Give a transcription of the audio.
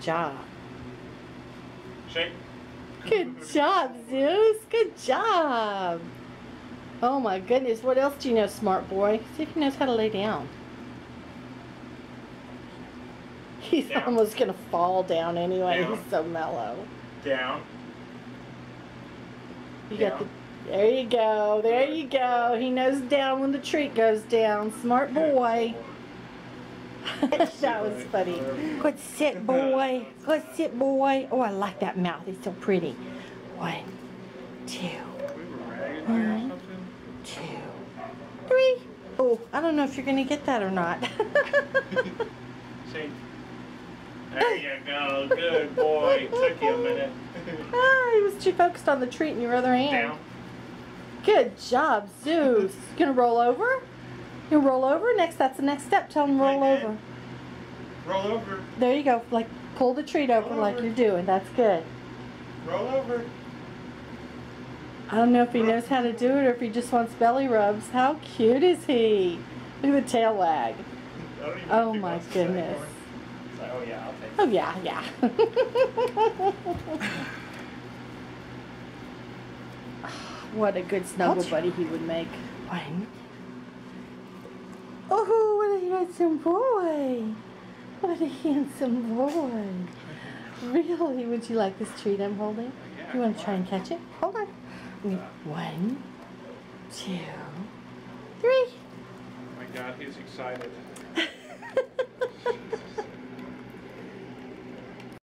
job. Shake. Good job, Zeus. Good job. Oh my goodness. What else do you know, smart boy? See if he knows how to lay down. He's Down. almost going to fall down anyway. Down. He's so mellow. Down. You Down. got the, there you go. There you go. He knows down when the treat goes down. Smart boy. That was funny. Good sit, boy. Good sit, boy. Oh, I like that mouth. It's so pretty. 1, 2, We were ragged here or 1, something. 2, 3. Oh, I don't know if you're going to get that or not. Shake. There you go. Good boy. Took you a minute. He was too focused on the treat in your other hand. Down. Good job, Zeus. You gonna roll over? You roll over? Next, that's the next step. Tell him roll Like that. over. Roll over. There you go. Like pull the treat over Roll like over. you're doing. That's good. Roll over. I don't know if he knows how to do it or if he just wants belly rubs. How cute is he? Look at the tail wag. I don't even Oh know if he my wants to say goodness. anymore. It's like, oh yeah, I'll take it. Oh yeah, yeah. What a good snuggle buddy he would make. 1. Oh, what a handsome boy. What a handsome boy. Really? Would you like this treat I'm holding? Yeah, You want to come try on. and catch it? Hold on. 1, 2, 3. Oh my God, he's excited.